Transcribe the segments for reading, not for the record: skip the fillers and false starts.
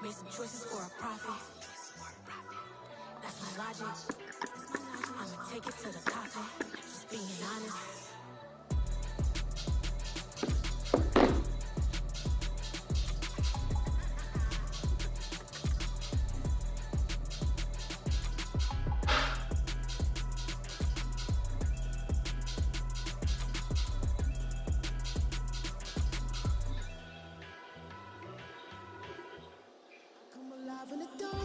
Made some choices for a profit. That's my logic. I'ma take it to the coffin. Just being honest. In the dark,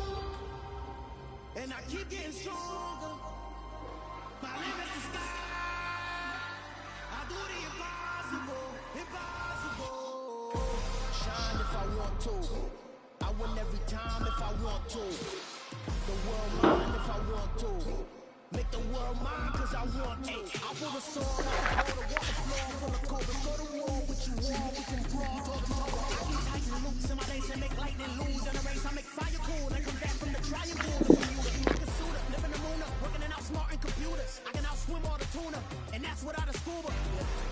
and I keep getting stronger. My limit's the sky. I do the impossible, impossible. Shine if I want to. I win every time if I want to. The world mine if I want to. Make the world mine cause I want to. I pull the sword out the water, walk the floor full of cold. Go to war with you war, we can brawl. I keep tighten loops in my lace and make lightning lose in a race. I make fire cool and come back from the triangle. Like a suitor, living the moon up, working and outsmarting computers. I can outswim all the tuna, and that's without a scuba.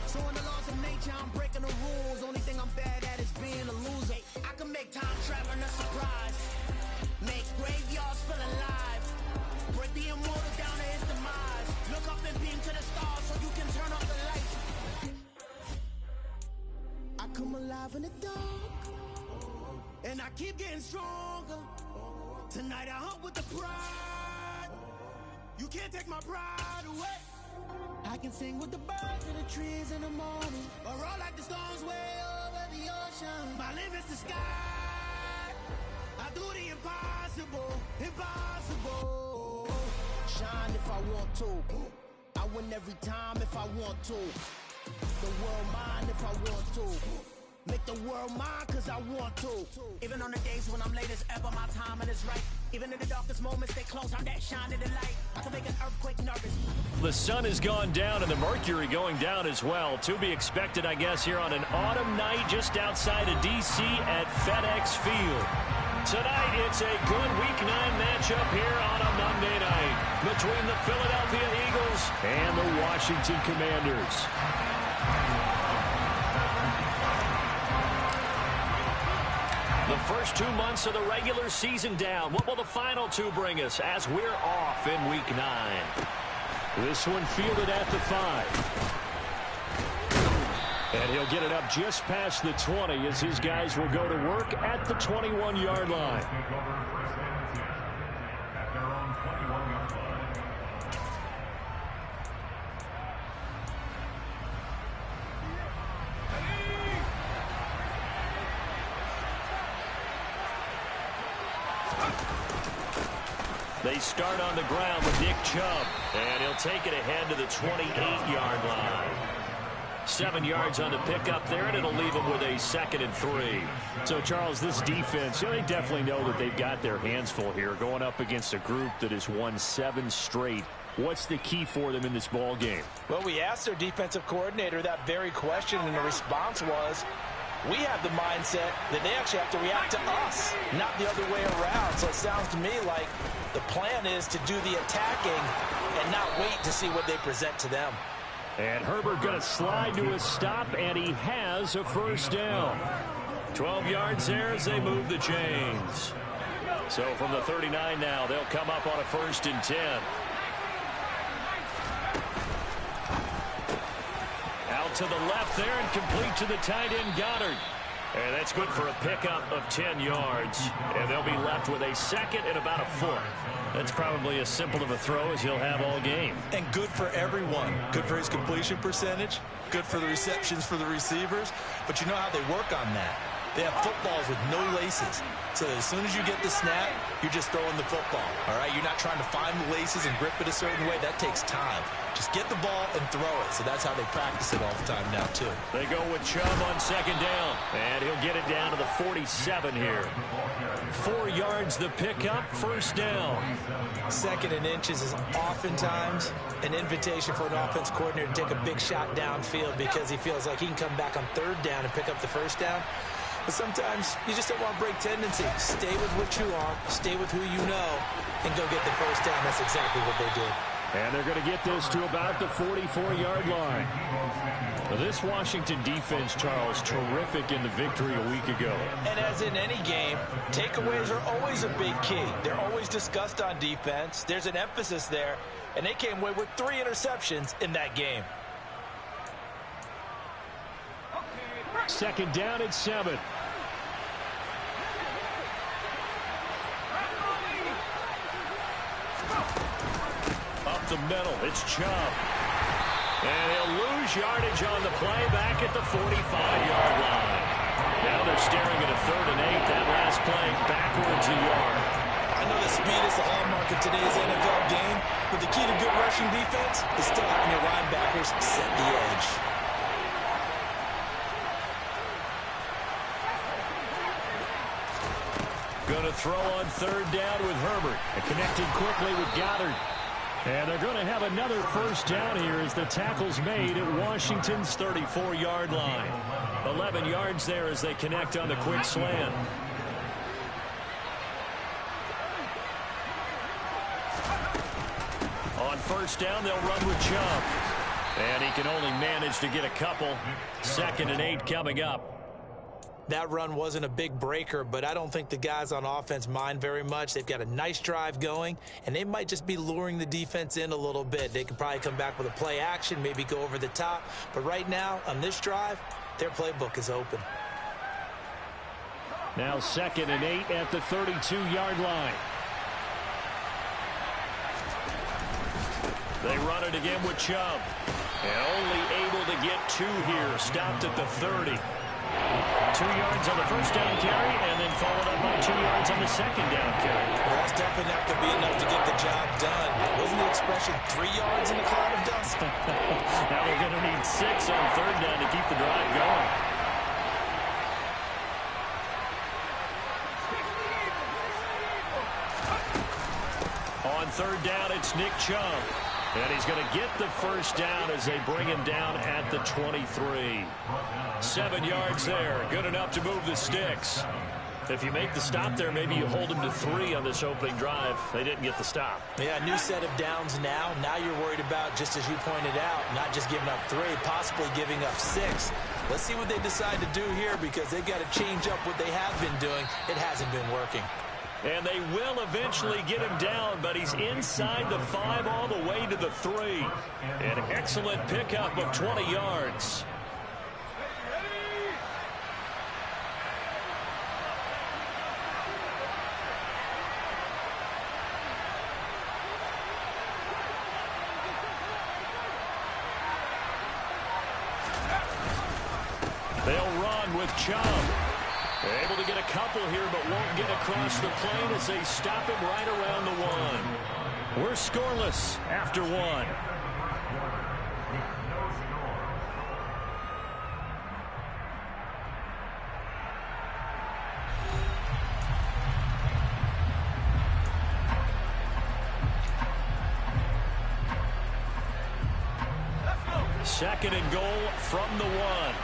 So in the laws of nature, I'm breaking the rules. Only thing I'm bad at is being a loser. I can make time traveling a surprise. Make graveyards feel alive. Break the immortal down to his demise. Look up and beam to the stars so you can turn off the lights. I come alive in the dark, and I keep getting stronger. Tonight I hunt with the pride. You can't take my pride away. I can sing with the birds and the trees in the morning, or roll like the storms way over the ocean. My limit's the sky. I do the impossible, impossible. Shine if I want to. I win every time if I want to. The world mine if I want to. Make the world mine cause I want to. Even on the days when I'm late as ever, my timing is right. Even in the darkest moments, stay close, I'm that shining the light. I can make an earthquake nervous. The sun has gone down and the mercury going down as well. To be expected, I guess, here on an autumn night just outside of D.C. at FedEx Field. Tonight, it's a good Week 9 matchup here on a Monday night between the Philadelphia Eagles and the Washington Commanders. The first 2 months of the regular season down. What will the final two bring us as we're off in Week 9? This one fielded at the 5. And he'll get it up just past the 20 as his guys will go to work at the 21-yard line. They start on the ground with Nick Chubb, and he'll take it ahead to the 28-yard line. 7 yards on the pickup there, and it'll leave them with a 2nd and 3. So, Charles, this defense, they definitely know that they've got their hands full here, going up against a group that has won 7 straight. What's the key for them in this ball game? Well, we asked their defensive coordinator that very question, and the response was, we have the mindset that they actually have to react to us, not the other way around. So it sounds to me like the plan is to do the attacking and not wait to see what they present to them. And Herbert going to slide to a stop, and he has a first down. 12 yards there as they move the chains. So from the 39 now, they'll come up on a 1st and 10. Out to the left there and complete to the tight end Goddard. And that's good for a pickup of 10 yards. And they'll be left with a 2nd and about a 4. That's probably as simple of a throw as he'll have all game. And good for everyone. Good for his completion percentage. Good for the receptions for the receivers. But you know how they work on that. They have footballs with no laces. So as soon as you get the snap, you're just throwing the football. All right? You're not trying to find the laces and grip it a certain way. That takes time. Just get the ball and throw it. So that's how they practice it all the time now, too. They go with Chubb on 2nd down. And he'll get it down to the 47 here. 4 yards the pickup, 1st down. 2nd and inches is oftentimes an invitation for an offense coordinator to take a big shot downfield because he feels like he can come back on 3rd down and pick up the 1st down. But sometimes you just don't want to break tendency. Stay with what you are, stay with who you know, and go get the 1st down. That's exactly what they did. And they're going to get this to about the 44-yard line. Now, this Washington defense, Charles, terrific in the victory a week ago. And as in any game, takeaways are always a big key. They're always discussed on defense. There's an emphasis there, and they came away with 3 interceptions in that game. Second down at 7. Up the middle, it's Chubb. And he'll lose yardage on the play back at the 45-yard line. Now they're staring at a 3rd and 8. That last play backwards a yard. I know that speed is the hallmark of today's NFL game, but the key to good rushing defense is still having your linebackers set the edge. Going to throw on 3rd down with Herbert. Connected quickly with Goddard. And they're going to have another first down here as the tackle's made at Washington's 34-yard line. 11 yards there as they connect on the quick slant. On first down, they'll run with Chubb. And he can only manage to get a couple. 2nd and 8 coming up. That run wasn't a big breaker, but I don't think the guys on offense mind very much. They've got a nice drive going, and they might just be luring the defense in a little bit. They could probably come back with a play action, maybe go over the top. But right now, on this drive, their playbook is open. Now 2nd and 8 at the 32-yard line. They run it again with Chubb. And only able to get 2 here. Stopped at the 30. 2 yards on the first down carry, and then followed up by 2 yards on the second down carry. Well, that's definitely not going to be enough to get the job done. Wasn't the expression 3 yards in a cloud of dust? Now they're going to need 6 on 3rd down to keep the drive going. On 3rd down, it's Nick Chubb. And he's going to get the first down as they bring him down at the 23. 7 yards there. Good enough to move the sticks. If you make the stop there, maybe you hold him to 3 on this opening drive. They didn't get the stop. Yeah, new set of downs now. Now you're worried about, just as you pointed out, not just giving up 3, possibly giving up 6. Let's see what they decide to do here, because they've got to change up what they have been doing. It hasn't been working. And they will eventually get him down, but he's inside the 5 all the way to the 3. An excellent pickup of 20 yards. They'll run with Chubb. Able to get a couple here, but won't get across the plane as they stop him right around the 1. We're scoreless after 1. Second and goal from the 1.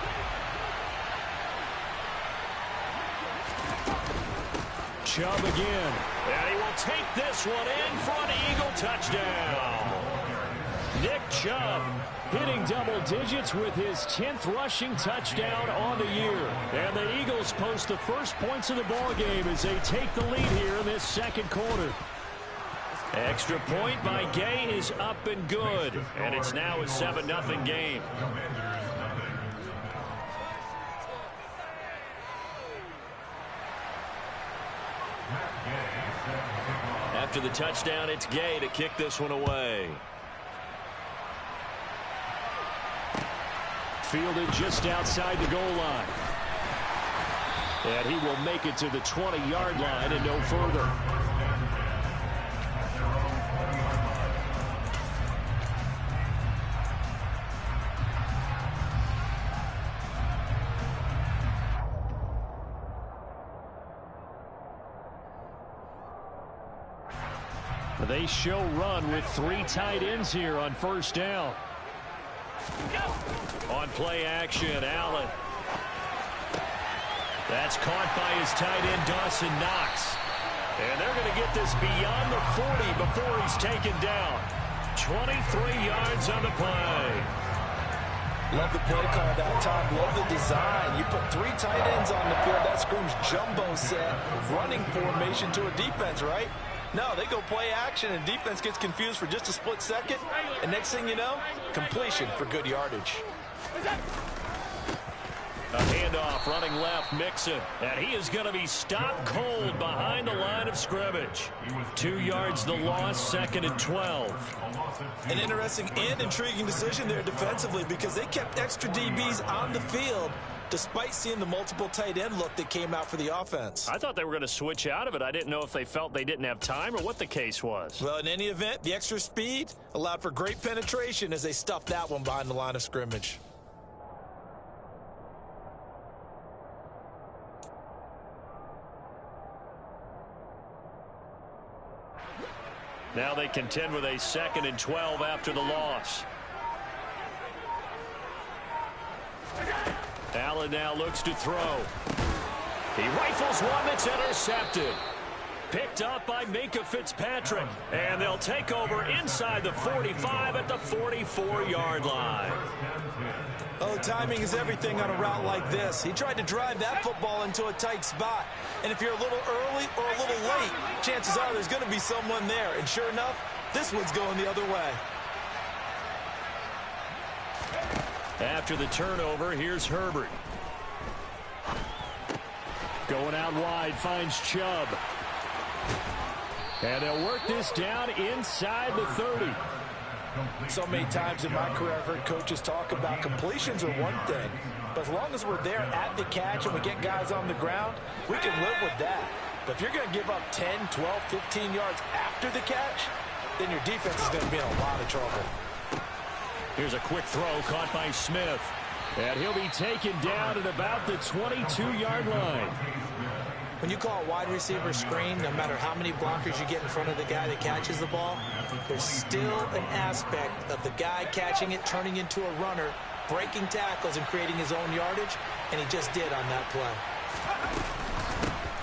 Chubb again. And he will take this one in for an Eagle touchdown. Nick Chubb hitting double digits with his 10th rushing touchdown on the year. And the Eagles post the first points of the ball game as they take the lead here in this second quarter. Extra point by Gay is up and good. And it's now a 7-0 game. After the touchdown, it's Gay to kick this one away. Fielded just outside the goal line. And he will make it to the 20-yard line and no further. They show run with 3 tight ends here on first down. On play action, Allen. That's caught by his tight end, Dawson Knox. And they're going to get this beyond the 40 before he's taken down. 23 yards on the play. Love the play call that time. Love the design. You put 3 tight ends on the field. That screams jumbo set, running formation to a defense, right? No, they go play action, and defense gets confused for just a split second. And next thing you know, completion for good yardage. A handoff running left, Mixon. And he is going to be stopped cold behind the line of scrimmage. 2 yards the loss, 2nd and 12. An interesting and intriguing decision there defensively because they kept extra DBs on the field despite seeing the multiple tight end look that came out for the offense. I thought they were going to switch out of it. I didn't know if they felt they didn't have time or what the case was. Well, in any event, the extra speed allowed for great penetration as they stuffed that one behind the line of scrimmage. Now they contend with a 2nd and 12 after the loss. Allen now looks to throw. He rifles one that's intercepted. Picked up by Minkah Fitzpatrick. And they'll take over inside the 45 at the 44-yard line. Oh, timing is everything on a route like this. He tried to drive that football into a tight spot. And if you're a little early or a little late, chances are there's going to be someone there. And sure enough, this one's going the other way. After the turnover, here's Herbert. Going out wide, finds Chubb. And they'll work this down inside the 30. So many times in my career I've heard coaches talk about completions are one thing, but as long as we're there at the catch and we get guys on the ground, we can live with that. But if you're going to give up 10, 12, 15 yards after the catch, then your defense is going to be in a lot of trouble. Here's a quick throw caught by Smith. And he'll be taken down at about the 22-yard line. When you call a wide receiver screen, no matter how many blockers you get in front of the guy that catches the ball, there's still an aspect of the guy catching it, turning into a runner, breaking tackles and creating his own yardage, and he just did on that play.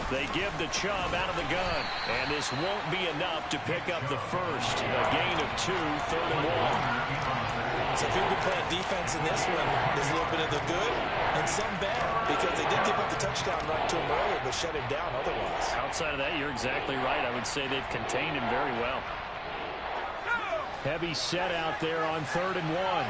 They give the Chubb out of the gun, and this won't be enough to pick up the first. A gain of 2, 3rd and 1. So if you've been playing defense in this one, there's a little bit of the good and some bad, because they did give up the touchdown run to him earlier, but shut him down otherwise. Outside of that, you're exactly right. I would say they've contained him very well. Heavy set out there on 3rd and 1.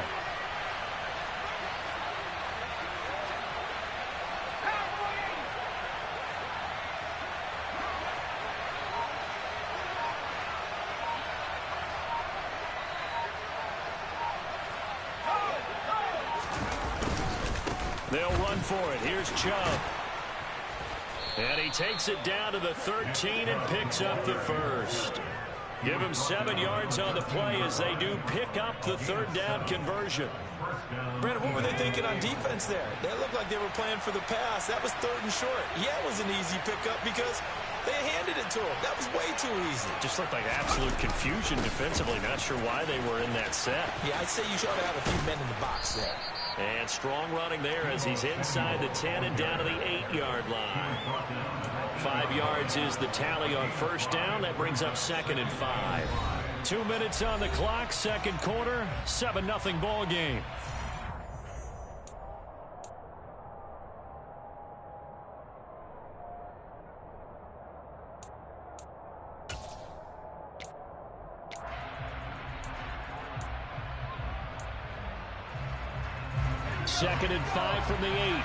They'll run for it. Here's Chubb. And he takes it down to the 13 and picks up the first. Give him 7 yards on the play as they do pick up the 3rd down conversion. Brandon, what were they thinking on defense there? They looked like they were playing for the pass. That was 3rd and short. Yeah, it was an easy pickup because they handed it to him. That was way too easy. Just looked like absolute confusion defensively. Not sure why they were in that set. Yeah, I'd say you should have a few men in the box there. And strong running there as he's inside the 10 and down to the 8-yard line. 5 yards is the tally on 1st down. That brings up 2nd and 5. 2 minutes on the clock, 2nd quarter, 7-0 ball game. Second and 5 from the 8.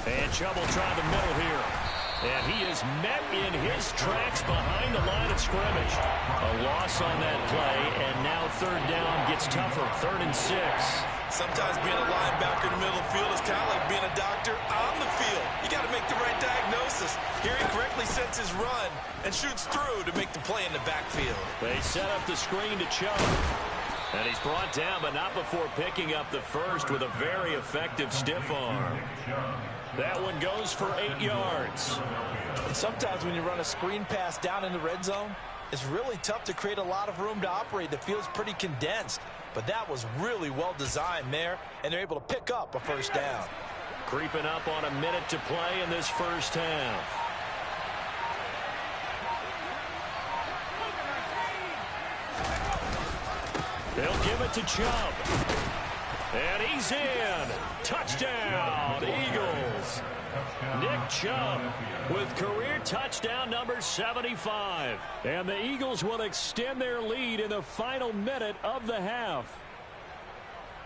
And Chubb will try the middle here. And he is met in his tracks behind the line of scrimmage. A loss on that play, and now 3rd down gets tougher. 3rd and 6. Sometimes being a linebacker in the middle of the field is kind of like being a doctor on the field. You got to make the right diagnosis. Here he correctly sets his run and shoots through to make the play in the backfield. They set up the screen to Chubb. And he's brought down, but not before picking up the first with a very effective stiff arm. That one goes for 8 yards. Sometimes when you run a screen pass down in the red zone, It's really tough to create a lot of room to operate. The field's pretty condensed, but that was really well designed there, and they're able to pick up a first down. Creeping up on a minute to play in this first half. They'll give it to Chubb. And he's in. Touchdown, Eagles. Nick Chubb with career touchdown number 75. And the Eagles will extend their lead in the final minute of the half.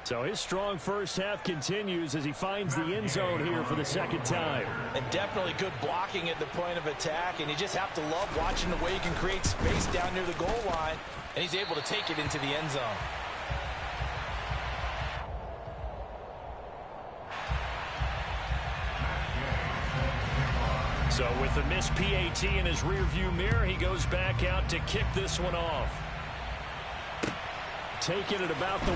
So his strong first half continues as he finds the end zone here for the second time. And definitely good blocking at the point of attack. And you just have to love watching the way he can create space down near the goal line. And he's able to take it into the end zone. So with the missed PAT in his rearview mirror, he goes back out to kick this one off. Taking it about the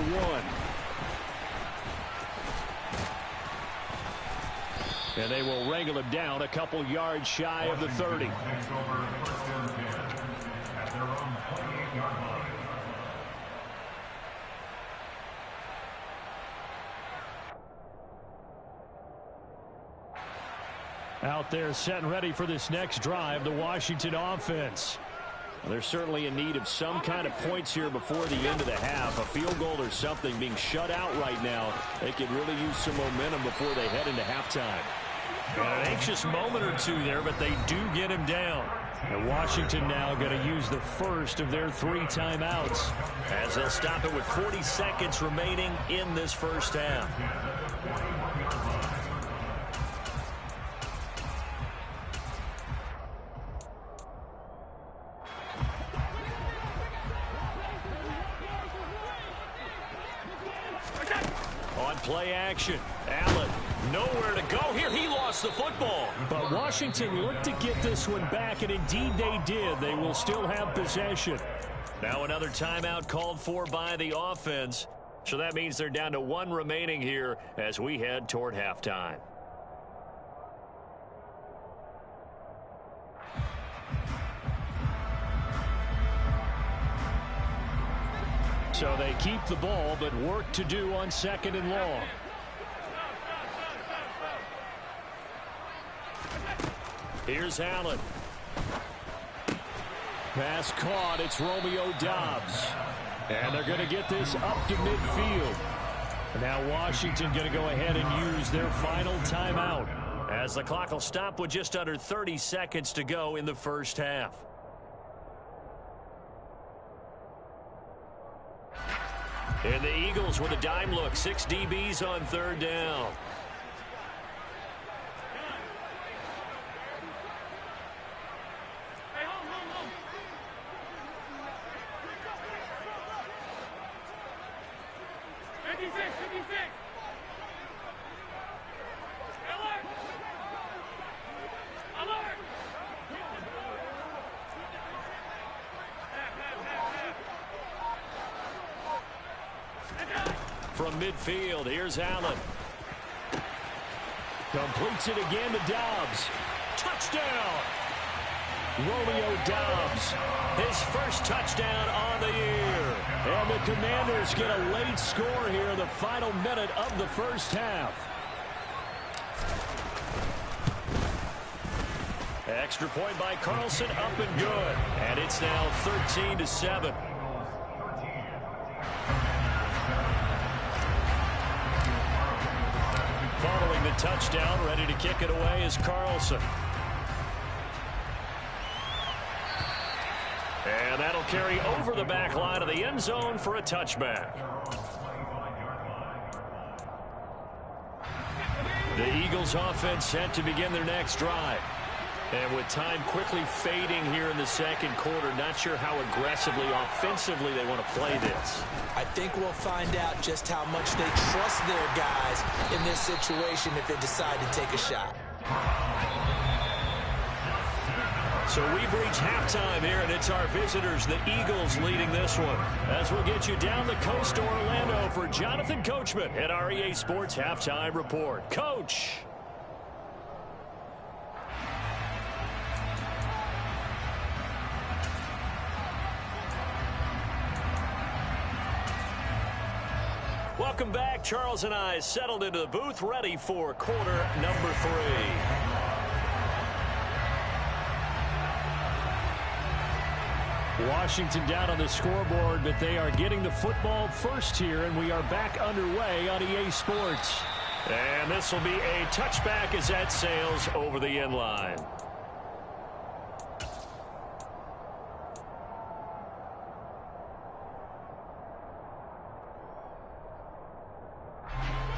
1. And they will wrangle him down a couple yards shy of the 30. Out there set and ready for this next drive, the Washington offense. Well, they're certainly in need of some kind of points here before the end of the half. A field goal or something, being shut out right now. They could really use some momentum before they head into halftime. And an anxious moment or two there, but they do get him down. And Washington now going to use the first of their 3 timeouts as they'll stop it with 40 seconds remaining in this first half. On play action, Allen nowhere to go here. He lost the football. But Washington looked to get this one back, and indeed they did. They will still have possession. Now another timeout called for by the offense. So that means they're down to 1 remaining here as we head toward halftime. So they keep the ball, but work to do on 2nd and long. Here's Allen. Pass caught. It's Romeo Doubs. And they're going to get this up to midfield. Now Washington going to go ahead and use their final timeout as the clock will stop with just under 30 seconds to go in the first half. And the Eagles with a dime look. 6 DBs on 3rd down. From midfield, here's Allen. Completes it again to Doubs. Touchdown! Romeo Doubs, his first touchdown on the year. And the Commanders get a late score here in the final minute of the first half. Extra point by Carlson, up and good. And it's now 13-7. Following the touchdown, ready to kick it away is Carlson. And that'll carry over the back line of the end zone for a touchback. The Eagles offense set to begin their next drive. And with time quickly fading here in the second quarter, not sure how aggressively, offensively they want to play this. I think we'll find out just how much they trust their guys in this situation if they decide to take a shot. So we've reached halftime here, and it's our visitors, the Eagles, leading this one. As we'll get you down the coast to Orlando for Jonathan Coachman at our EA Sports Halftime Report. Coach. Welcome back. Charles and I settled into the booth, ready for quarter number 3. Washington down on the scoreboard, but they are getting the football first here, and we are back underway on EA Sports. And this will be a touchback as that sails over the end line.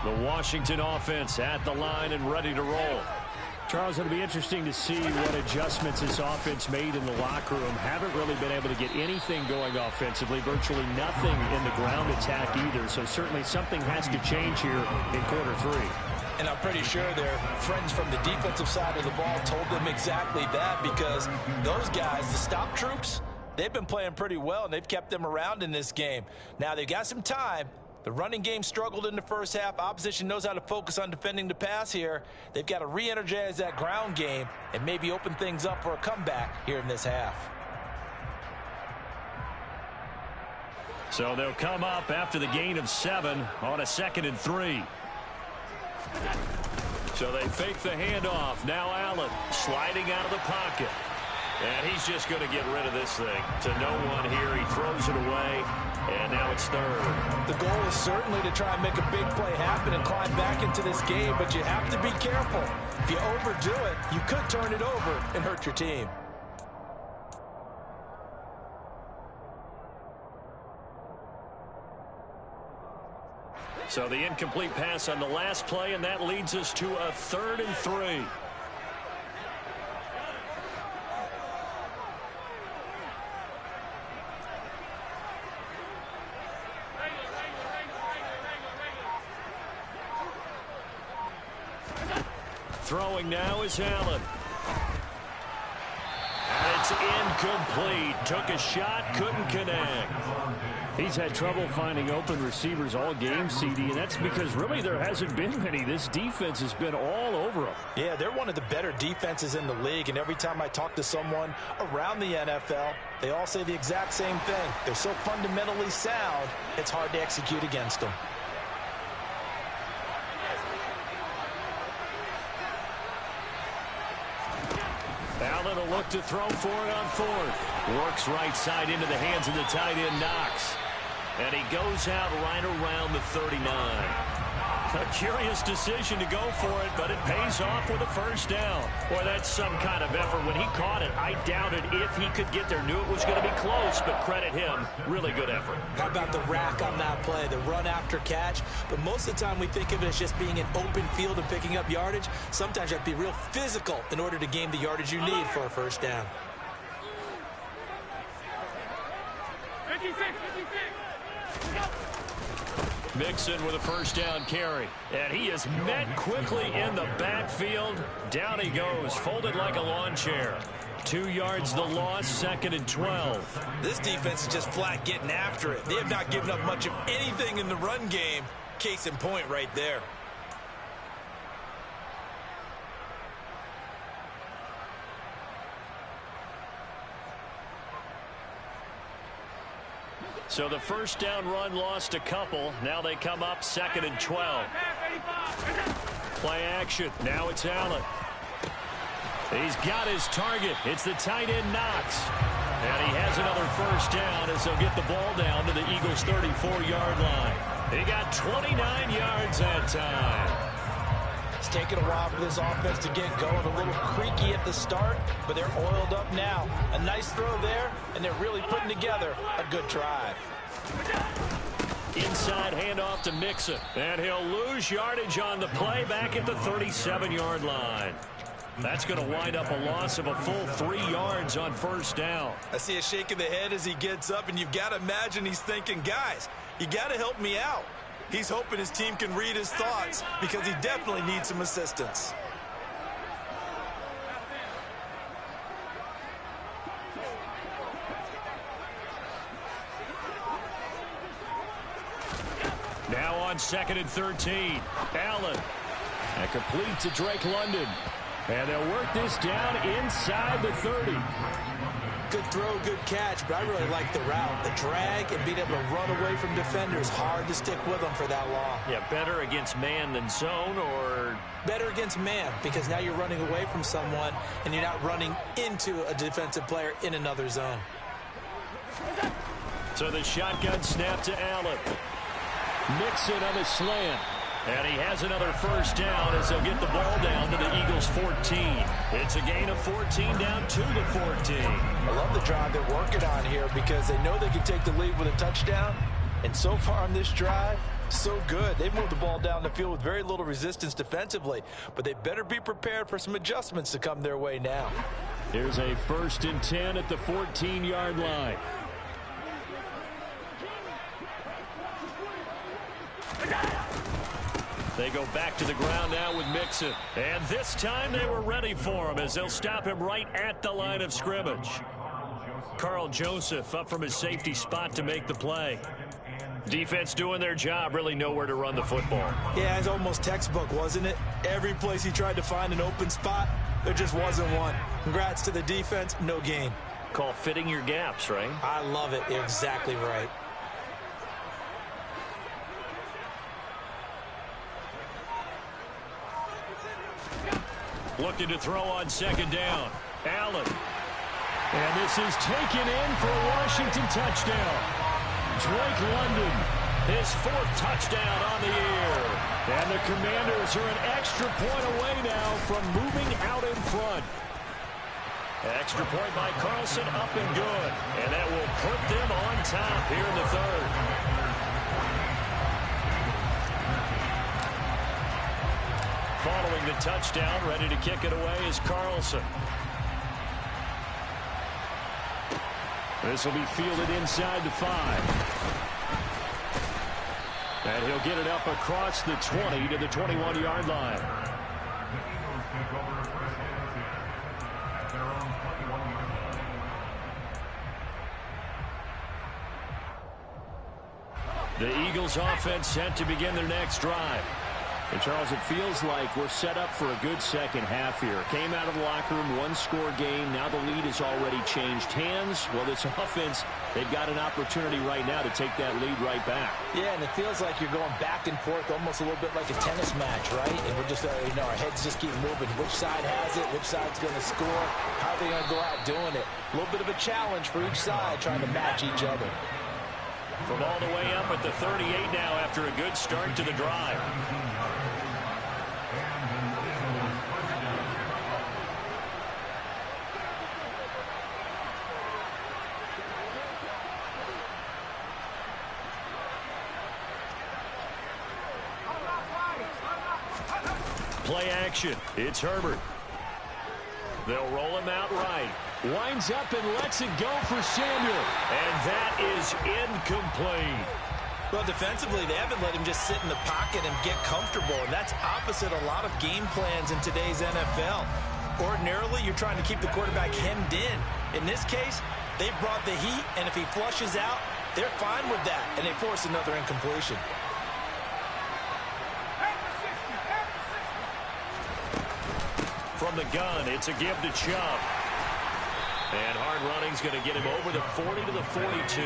The Washington offense at the line and ready to roll. Charles, it'll be interesting to see what adjustments this offense made in the locker room. Haven't really been able to get anything going offensively, virtually nothing in the ground attack either. So certainly something has to change here in quarter 3. And I'm pretty sure their friends from the defensive side of the ball told them exactly that, because those guys, the stop troops, they've been playing pretty well, and they've kept them around in this game. Now, they've got some time. The running game struggled in the first half. Opposition knows how to focus on defending the pass here. They've got to re-energize that ground game and maybe open things up for a comeback here in this half. So they'll come up after the gain of 7 on a 2nd and 3. So they fake the handoff. Now Allen sliding out of the pocket. And he's just going to get rid of this thing to no one here. He throws it away, and now it's 3rd. The goal is certainly to try and make a big play happen and climb back into this game, but you have to be careful. If you overdo it, you could turn it over and hurt your team. So the incomplete pass on the last play, and that leads us to a 3rd and 3. Throwing now is Allen. And it's incomplete. Took a shot, couldn't connect. He's had trouble finding open receivers all game, CD, and that's because really there hasn't been many. This defense has been all over them. Yeah, they're one of the better defenses in the league, and every time I talk to someone around the NFL, they all say the exact same thing. They're so fundamentally sound, it's hard to execute against them. Allen will look to throw for it on 4th. Works right side into the hands of the tight end, Knox. And he goes out right around the 39. A curious decision to go for it, but it pays off with a first down. Boy, that's some kind of effort. When he caught it, I doubted if he could get there. Knew it was going to be close, but credit him. Really good effort. How about the rack on that play, the run after catch? But most of the time we think of it as just being an open field and picking up yardage. Sometimes you have to be real physical in order to gain the yardage you need for a first down. 56. Mixon with a first down carry. And he is met quickly in the backfield. Down he goes, folded like a lawn chair. 2 yards the loss, 2nd and 12. This defense is just flat getting after it. They have not given up much of anything in the run game. Case in point right there. So the first down run lost a couple. Now they come up 2nd and 12. Play action. Now it's Allen. He's got his target. It's the tight end, Knox. And he has another first down as they'll get the ball down to the Eagles' 34-yard line. He got 29 yards that time. It's taken a while for this offense to get going. A little creaky at the start, but they're oiled up now. A nice throw there, and they're really putting together a good drive. Inside handoff to Mixon. And he'll lose yardage on the play back at the 37-yard line. That's going to wind up a loss of a full 3 yards on first down. I see a shake of the head as he gets up, and you've got to imagine he's thinking, guys, you got to help me out. He's hoping his team can read his thoughts because he definitely needs some assistance. Now on 2nd and 13. Allen. And complete to Drake London. And they'll work this down inside the 30. good throw, good catch, but I really like the route. The drag and being able to run away from defenders, hard to stick with them for that long. Yeah, better against man than zone, or? Better against man, because now you're running away from someone and you're not running into a defensive player in another zone. So the shotgun snap to Allen. Mixon on the slant. And he has another first down as they'll get the ball down to the Eagles' 14. It's a gain of 14 down to the 14. I love the drive they're working on here because they know they can take the lead with a touchdown. And so far on this drive, so good. They've moved the ball down the field with very little resistance defensively. But they better be prepared for some adjustments to come their way now. Here's a 1st and 10 at the 14-yard line. They go back to the ground now with Mixon. And this time they were ready for him as they'll stop him right at the line of scrimmage. Carl Joseph up from his safety spot to make the play. Defense doing their job, really nowhere to run the football. Yeah, it's almost textbook, wasn't it? Every place he tried to find an open spot, there just wasn't one. Congrats to the defense, no gain. Call fitting your gaps, right? I love it. You're exactly right. Looking to throw on 2nd down. Allen. And this is taken in for a Washington touchdown. Drake London, his 4th touchdown on the year. And the Commanders are an extra point away now from moving out in front. Extra point by Carlson, up and good. And that will put them on top here in the 3rd. Following the touchdown, ready to kick it away is Carlson. This will be fielded inside the 5. And he'll get it up across the 20 to the 21-yard line. The Eagles offense set to begin their next drive. And, Charles, it feels like we're set up for a good second half here. Came out of the locker room, 1-score game. Now the lead has already changed hands. Well, this offense, they've got an opportunity right now to take that lead right back. Yeah, and it feels like you're going back and forth almost a little bit like a tennis match, right? And we're just, our heads just keep moving. Which side has it? Which side's going to score? How are they going to go out doing it? A little bit of a challenge for each side trying to match each other. From all the way up at the 38 now after a good start to the drive. Play action. It's Herbert. They'll roll him out right. Winds up and lets it go for Samuel. And that is incomplete. Well, defensively, they haven't let him just sit in the pocket and get comfortable. And that's opposite a lot of game plans in today's NFL. Ordinarily, you're trying to keep the quarterback hemmed in. In this case, they brought the heat, and if he flushes out, they're fine with that. And they force another incompletion. From the gun, it's a give to Chubb. And hard running's going to get him over the 40 to the 42.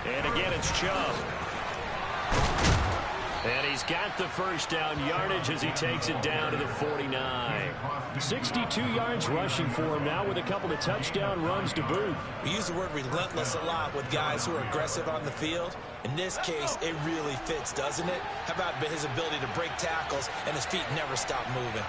And again, it's Chubb. And he's got the first down yardage as he takes it down to the 49. 62 yards rushing for him now with a couple of touchdown runs to boot. We use the word relentless a lot with guys who are aggressive on the field. In this case, it really fits, doesn't it? How about his ability to break tackles and his feet never stop moving?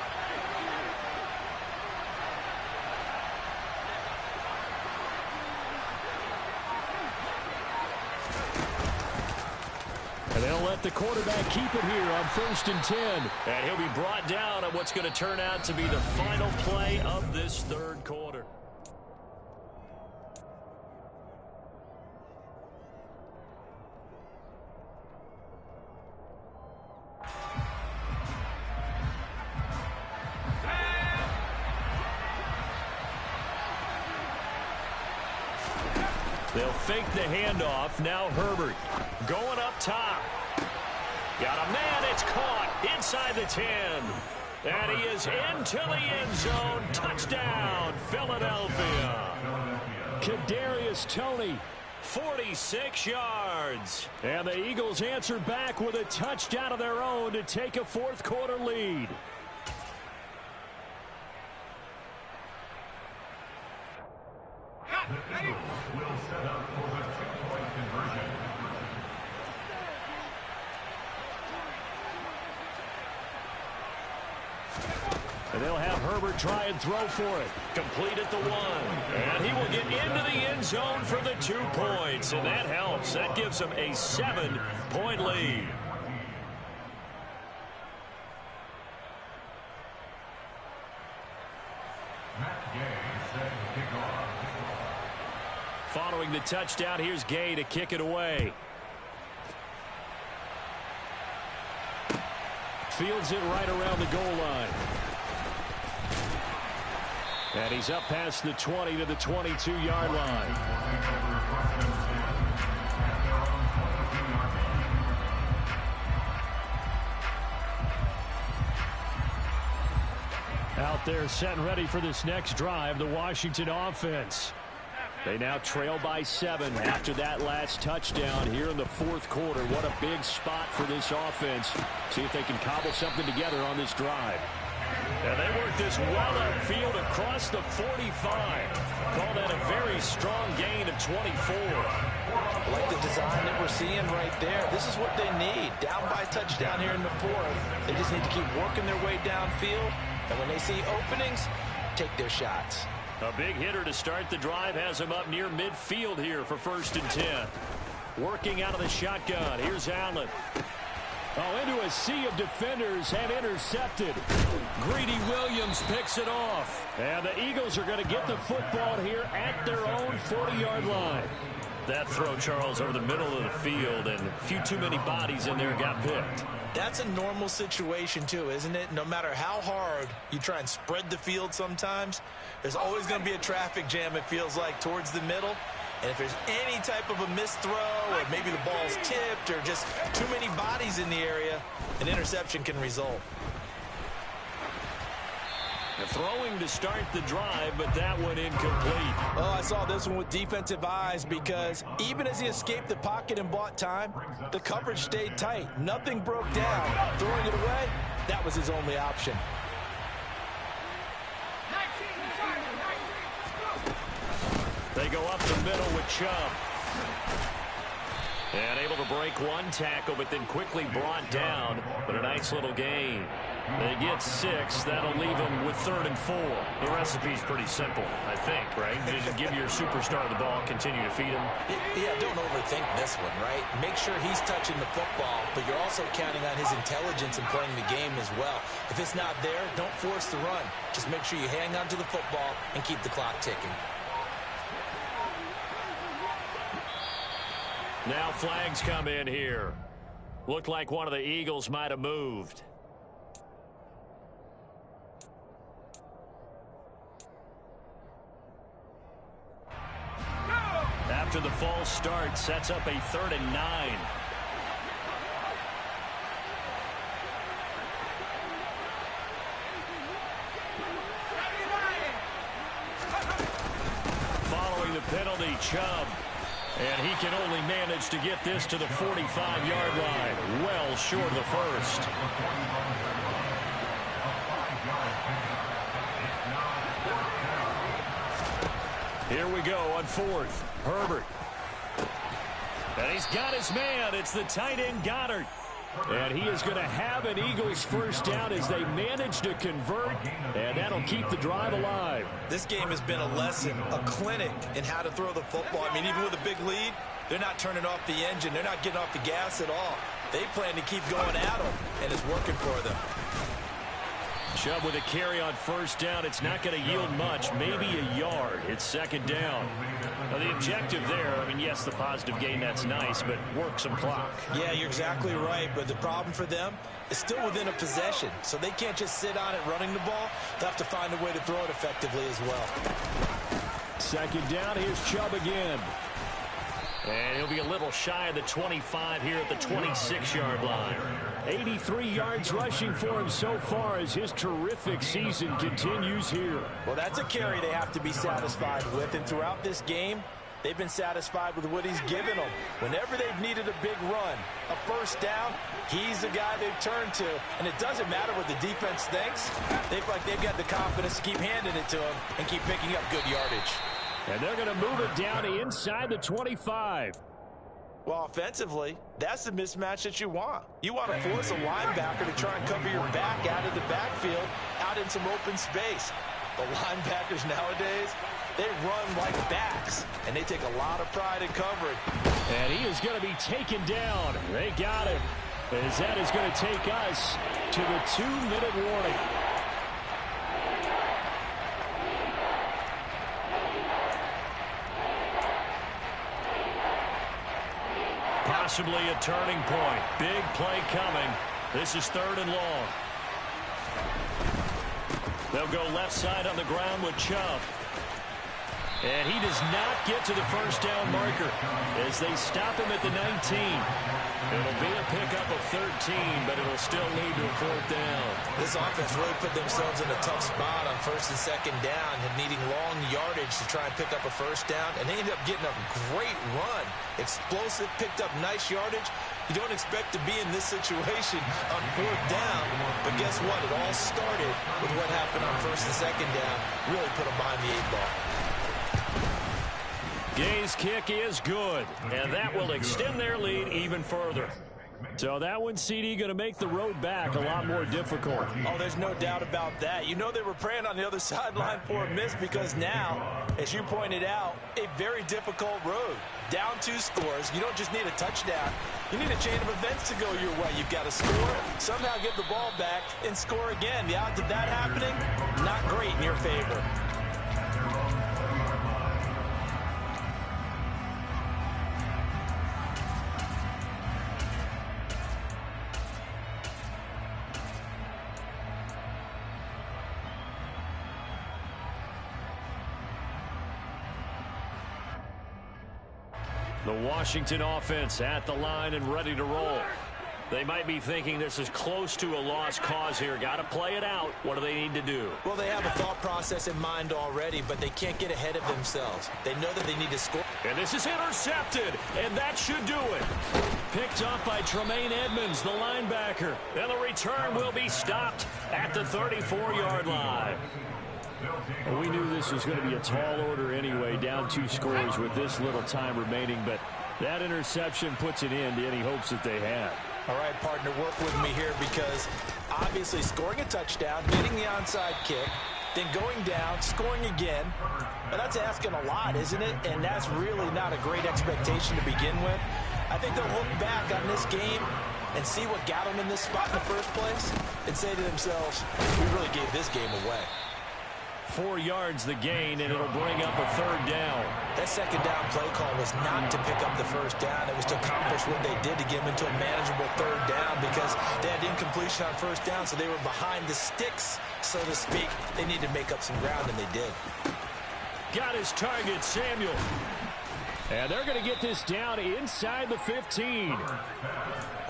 And they'll let the quarterback keep it here on 1st and 10. And he'll be brought down on what's going to turn out to be the final play of this 3rd quarter. They'll fake the handoff. Now Herbert going up top. Got a man. It's caught inside the 10. And he is into the end zone. Touchdown, Philadelphia. Kadarius Toney. 46 yards. And the Eagles answered back with a touchdown of their own to take a fourth-quarter lead. The Eagles will set up for the two-point conversion. And they'll have Herbert try and throw for it. Complete at the 1. And he will get into the end zone for the 2 points. And that helps. That gives him a 7-point lead. Following the touchdown, here's Gay to kick it away. Fields it right around the goal line. And he's up past the 20 to the 22-yard line. Out there set and ready for this next drive, the Washington offense. They now trail by 7 after that last touchdown here in the fourth quarter. What a big spot for this offense. See if they can cobble something together on this drive. And they work this well upfield across the 45. Call that a very strong gain of 24. I like the design that we're seeing right there. This is what they need. Down by touchdown here in the fourth. They just need to keep working their way downfield. And when they see openings, take their shots. A big hitter to start the drive has him up near midfield here for 1st and 10. Working out of the shotgun. Here's Allen. Oh, into a sea of defenders and intercepted. Greedy Williams picks it off. And the Eagles are going to get the football here at their own 40-yard line. That throw, Charles, over the middle of the field, and a few too many bodies in there got picked. That's a normal situation, too, isn't it? No matter how hard you try and spread the field sometimes, there's always going to be a traffic jam, it feels like, towards the middle. And if there's any type of a missed throw or maybe the ball's tipped or just too many bodies in the area, an interception can result. Throwing to start the drive, but that one incomplete. Oh, I saw this one with defensive eyes because even as he escaped the pocket and bought time, the coverage stayed tight. Nothing broke down. Throwing it away, that was his only option. They go up the middle with Chubb. And able to break one tackle, but then quickly brought down. But a nice little gain. They get 6. That'll leave them with 3rd and 4. The recipe's pretty simple, I think, right? Just give your superstar the ball, continue to feed him. Yeah, don't overthink this one, right? Make sure he's touching the football, but you're also counting on his intelligence in playing the game as well. If it's not there, don't force the run. Just make sure you hang on to the football and keep the clock ticking. Now flags come in here. Looked like one of the Eagles might have moved. After the false start, sets up a 3rd and 9. Following the penalty, Chubb. And he can only manage to get this to the 45-yard line. Well short of the first. Here we go on 4th. Herbert. And he's got his man. It's the tight end Goddard. And he is going to have an Eagles first down as they manage to convert, and that'll keep the drive alive. This game has been a lesson, a clinic in how to throw the football. I mean, even with a big lead, they're not turning off the engine. They're not getting off the gas at all. They plan to keep going at them, and it's working for them. Chubb with a carry on 1st down. It's not going to yield much, maybe a yard. It's 2nd down. Now, the objective there, I mean, yes, the positive gain, that's nice, but work some clock. Yeah, you're exactly right, but the problem for them is still within a possession, so they can't just sit on it running the ball. They'll have to find a way to throw it effectively as well. 2nd down, here's Chubb again. And he'll be a little shy of the 25 here at the 26-yard line. 83 yards rushing for him so far as his terrific season continues here. Well, that's a carry they have to be satisfied with. And throughout this game, they've been satisfied with what he's given them. Whenever they've needed a big run, a first down, he's the guy they've turned to. And it doesn't matter what the defense thinks. They feel like they've got the confidence to keep handing it to him and keep picking up good yardage. And they're going to move it down inside the 25. Well, offensively, that's the mismatch that you want. You want to force a linebacker to try and cover your back out of the backfield, out in some open space. The linebackers nowadays, they run like backs, and they take a lot of pride in covering. And he is going to be taken down. They got him. As that is going to take us to the 2-minute warning. Possibly a turning point. Big play coming. This is 3rd and long. They'll go left side on the ground with Chubb. And he does not get to the first down marker as they stop him at the 19. It'll be a pickup of 13, but it'll still lead to a 4th down. This offense really put themselves in a tough spot on 1st and 2nd down and needing long yardage to try and pick up a first down. And they ended up getting a great run. Explosive, picked up nice yardage. You don't expect to be in this situation on 4th down, but guess what? It all started with what happened on 1st and 2nd down. Really put them behind the 8 ball. Gay's kick is good, and that will extend their lead even further. So that one, CD, going to make the road back a lot more difficult. Oh, there's no doubt about that. You know they were praying on the other sideline for a miss because now, as you pointed out, a very difficult road. Down 2 scores. You don't just need a touchdown. You need a chain of events to go your way. You've got to score, somehow get the ball back, and score again. The odds of that happening, not great in your favor. The Washington offense at the line and ready to roll. They might be thinking this is close to a lost cause here. Got to play it out. What do they need to do? Well, they have a thought process in mind already, but they can't get ahead of themselves. They know that they need to score. And this is intercepted, and that should do it. Picked up by Tremaine Edmonds, the linebacker. And the return will be stopped at the 34-yard line. Well, we knew this was going to be a tall order anyway, down 2 scores with this little time remaining, but that interception puts an end to any hopes that they had. All right, partner, work with me here because obviously scoring a touchdown, getting the onside kick, then going down, scoring again, but that's asking a lot, isn't it? And that's really not a great expectation to begin with. I think they'll look back on this game and see what got them in this spot in the first place and say to themselves, we really gave this game away. 4 yards the gain, and it'll bring up a 3rd down. That 2nd down play call was not to pick up the first down. It was to accomplish what they did to get them into a manageable 3rd down because they had incompletion on 1st down, so they were behind the sticks, so to speak. They needed to make up some ground, and they did. Got his target, Samuel. And they're going to get this down inside the 15. All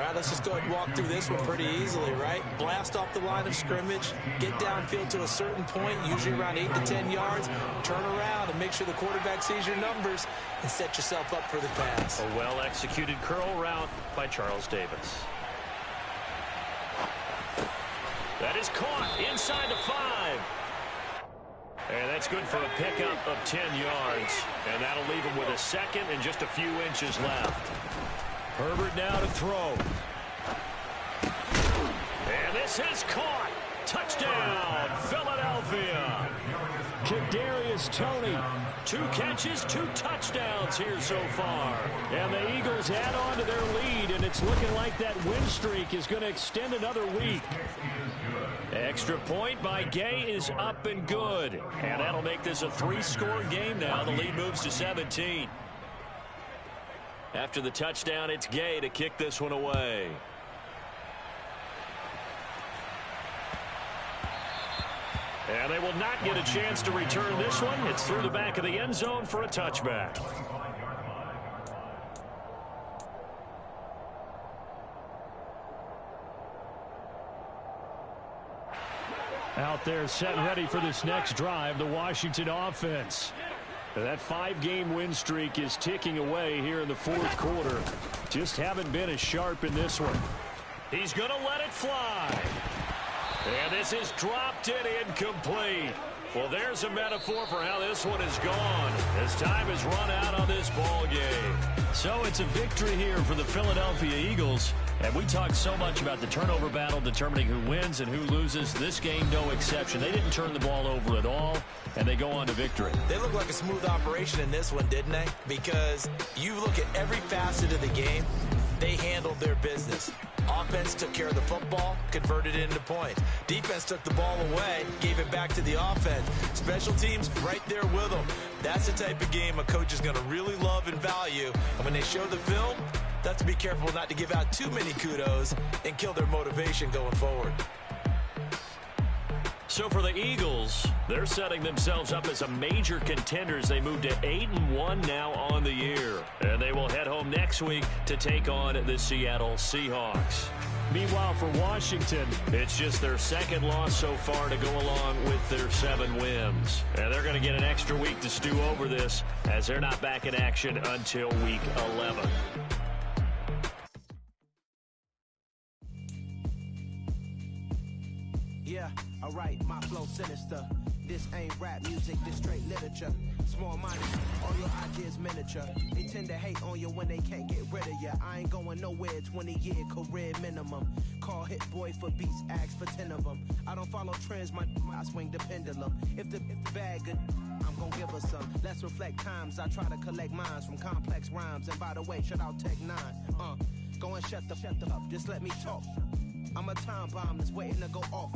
right, let's just go ahead and walk through this one pretty easily, right? Blast off the line of scrimmage, get downfield to a certain point, usually around 8 to 10 yards, turn around and make sure the quarterback sees your numbers and set yourself up for the pass. A well-executed curl route by Charles Davis. That is caught inside the 5. And that's good for a pickup of 10 yards. And that'll leave him with a 2nd and just a few inches left. Herbert now to throw. And this is caught. Touchdown, Philadelphia. Kadarius Toney. 2 catches, 2 touchdowns here so far. And the Eagles add on to their lead, and it's looking like that win streak is going to extend another week. Extra point by Gay is up and good. And that'll make this a 3-score game now. The lead moves to 17. After the touchdown, it's Gay to kick this one away. And they will not get a chance to return this one. It's through the back of the end zone for a touchback. Out there set and ready for this next drive, the Washington offense. That 5-game win streak is ticking away here in the fourth quarter. Just haven't been as sharp in this one. He's going to let it fly. And this is dropped in incomplete. Well, there's a metaphor for how this one is gone as time has run out on this ball game. So it's a victory here for the Philadelphia Eagles. And we talked so much about the turnover battle determining who wins and who loses. This game, no exception. They didn't turn the ball over at all, and they go on to victory. They look like a smooth operation in this one, didn't they? Because you look at every facet of the game, they handled their business. Offense took care of the football, converted it into points. Defense took the ball away, gave it back to the offense. Special teams right there with them. That's the type of game a coach is going to really love and value. And when they show the film, they have to be careful not to give out too many kudos and kill their motivation going forward. So for the Eagles, they're setting themselves up as a major contender as they move to 8-1 now on the year. And they will head home next week to take on the Seattle Seahawks. Meanwhile, for Washington, it's just their second loss so far to go along with their 7 wins. And they're going to get an extra week to stew over this as they're not back in action until week 11. Yeah, alright, my flow sinister. This ain't rap music, this straight literature. Small-minded, all your ideas miniature. They tend to hate on you when they can't get rid of you. I ain't going nowhere, 20-year career minimum. Call Hit Boy for beats, ask for 10 of them. I don't follow trends, I swing the pendulum. If the bag good, I'm gonna give her some. Let's reflect times, I try to collect minds from complex rhymes. And by the way, shut out Tech 9. Go and shut the up, just let me talk. I'm a time bomb that's waiting to go off.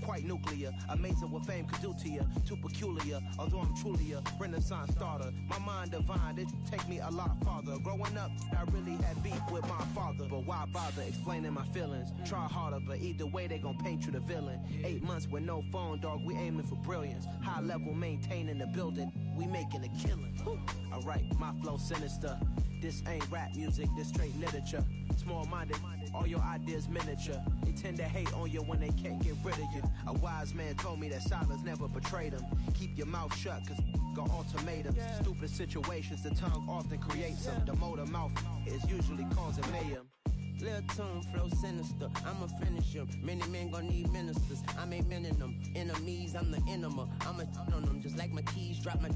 Quite nuclear, amazing what fame could do to you. Too peculiar, although I'm truly a renaissance starter. My mind divine, it take me a lot farther. Growing up, I really had beef with my father. But why bother explaining my feelings? Try harder, but either way they gon' paint you the villain. 8 months with no phone, dog, we aiming for brilliance. High level maintaining the building, we making a killing. Alright, my flow sinister. This ain't rap music, this straight literature. Small-minded, all your ideas miniature. They tend to hate on you when they can't get rid of you. A wise man told me that silence never betrayed him. Keep your mouth shut, cause got ultimatums. Stupid situations, the tongue often creates them. The motor mouth is usually causing mayhem. Lil' tune, flow sinister, I'ma finish him. Many men gon' need ministers, I'm a men in them. Enemies, I'm the enema, I'ma on them. Just like my keys, drop my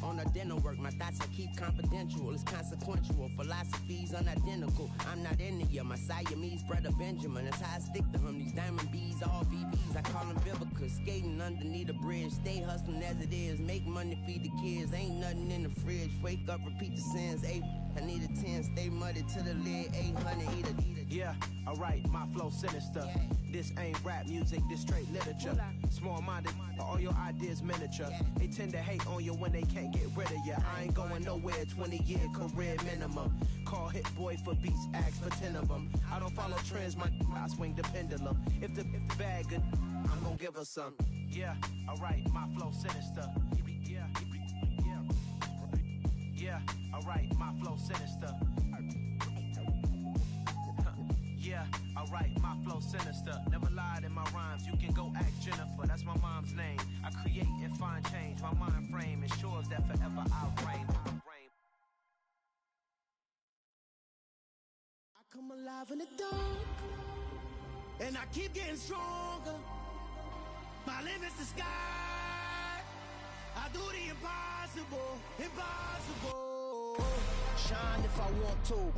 on a dinner work. My thoughts I keep confidential, it's consequential. Philosophies unidentical, I'm not into ya. My Siamese brother Benjamin, that's how I stick to him. These diamond bees, all BBs, I call them Vivica. Skating underneath the bridge, stay hustling as it is. Make money, feed the kids, ain't nothing in the fridge. Wake up, repeat the sins, I need a 10, stay muddy to the lid, 800, eat a. Yeah, alright, my flow sinister. This ain't rap music, this straight literature. Small-minded, all your ideas miniature. They tend to hate on you when they can't get rid of you. I ain't going nowhere, 20-year career minimum. Call Hit Boy for beats, ask for 10 of them. I don't follow trends, I swing the pendulum. If the bag good, I'm gonna give her some. Yeah, alright, my flow sinister. Yeah, alright, my flow sinister. Yeah, alright, my flow sinister. Never lied in my rhymes, you can go ask Jennifer. That's my mom's name. I create and find change. My mind frame ensures that forever I'll reign. I come alive in the dark, and I keep getting stronger. My limit's the sky. I do the impossible, impossible. Shine if I want to.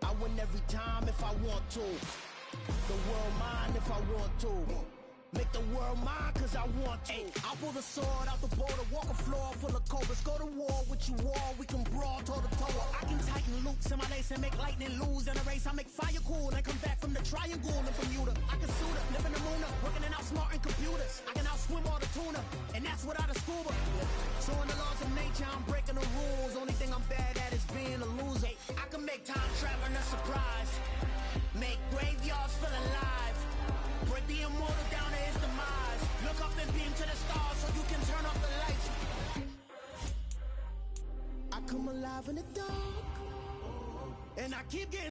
I win every time if I want to. The world mine if I want to. Make the world mine cause I want to. I pull the sword out the border, walk a floor full of cobras. Go to war with you all, we can brawl toe to toe. I can tighten loops in my lace and make lightning lose in a race. I make fire cool and come back from the triangle in Bermuda. I can suit up, live in the moon up, working and outsmarting computers. I can outswim all the tuna, and that's without a scuba. So in the laws of nature, I'm breaking the rules. Only thing I'm bad at is being a loser. I can make time traveling a surprise. Make graveyards feel alive. Break the immortal down to his demise. Look up and beam to the stars so you can turn off the lights. I come alive in the dark, and I keep getting